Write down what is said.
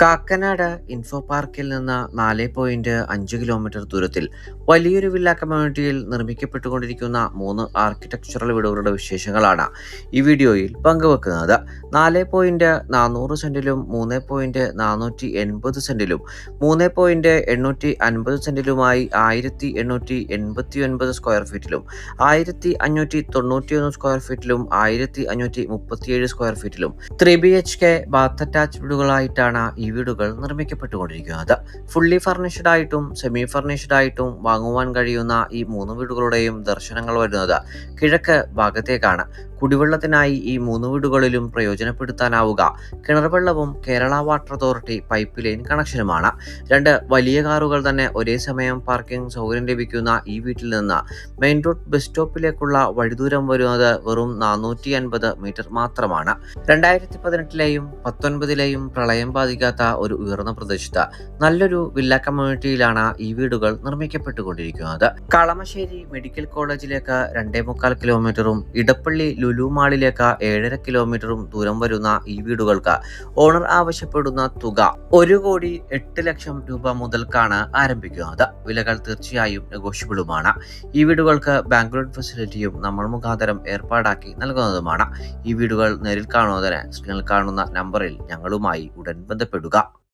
Kakkanad info പാർക്കിൽ നിന്ന് 4.5 kilometre ദൂരത്തിൽ വലിയൊരു വില്ല കമ്മ്യൂണിറ്റിയിൽ നിർമ്മിക്കപ്പെട്ടുകൊണ്ടിരിക്കുന്ന 3 ആർക്കിടെക്ചറൽ വീടുകളുടെ വിശേഷങ്ങളാണ് ഈ വീഡിയോയിൽ പങ്കുവെക്കുന്നത്. 4.400 സെന്റിലും 3.480 സെന്റിലും 3.850 സെന്റിലുമായി 1889 സ്ക്വയർ ഫീറ്റിലും 1591 സ്ക്വയർ ഫീറ്റിലും 1537 സ്ക്വയർ ഫീറ്റിലും 3BHK ബാത്ത് അറ്റാച്ച് വീടുകളായിട്ടാണ് ഈ വീടുകൾ നിർമ്മിക്കപ്പെട്ടുകൊണ്ടിരിക്കുന്നത്. ഫുള്ളി ഫർണിഷ്ഡ് ആയിട്ടും സെമി ഫർണിഷ്ഡ് ആയിട്ടും വാങ്ങുവാൻ കഴിയുന്ന ഈ 3 വീടുകളുടെയും ദർശനങ്ങൾ വരുന്നത് കിഴക്ക് ഭാഗത്തേക്കാണ്. കുടിവെള്ളത്തിനായി ഈ 3 വീടുകളിലും പ്രയോജനപ്പെടുത്താനാവുക കിണർ വെള്ളവും Kerala water authority pipe line കണക്ഷനുമാണ്. 2 വലിയ കാറുകൾ തന്നെ ഒരേ സമയം പാർക്കിംഗ് സൗകര്യം ലഭിക്കുന്ന ഈ വീട്ടിൽ നിന്ന് മെയിൻ റോഡ് ബസ് സ്റ്റോപ്പിലേക്കുള്ള വഴിദൂരം വരുന്നത് വെറും 450 മീറ്റർ മാത്രമാണ്. 2018ലെയും 19ലെയും പ്രളയം ബാധിക്കാത്ത ഒരു ഉയർന്ന പ്രദേശത്ത് നല്ലൊരു വില്ല കമ്മ്യൂണിറ്റിയിലാണ് ഈ വീടുകൾ നിർമ്മിക്കപ്പെട്ടുകൊണ്ടിരിക്കുന്നത്. കളമശ്ശേരി മെഡിക്കൽ കോളേജിലേക്ക് 2.25 കിലോമീറ്ററും ഇടപ്പള്ളി ലുലു മാളിലേക്ക് 7.5 കിലോമീറ്ററും ദൂരം വരുന്ന ഈ വീടുകൾക്ക് ഓണർ ആവശ്യപ്പെടുന്ന തുക 1,08,00,000 രൂപ മുതൽക്കാണ് ആരംഭിക്കുന്നത്. വിലകൾ തീർച്ചയായും നെഗോഷ്യബിളുമാണ്. ഈ വീടുകൾക്ക് ബാങ്ക് ലോൺ ഫെസിലിറ്റിയും നമ്മൾ മുഖാന്തരം ഏർപ്പാടാക്കി നൽകുന്നതുമാണ്. ഈ വീടുകൾ നേരിൽ കാണുന്നതിന് സ്ക്രീനിൽ കാണുന്ന നമ്പറിൽ ഞങ്ങളുമായി ഉടൻ ബന്ധപ്പെടുക.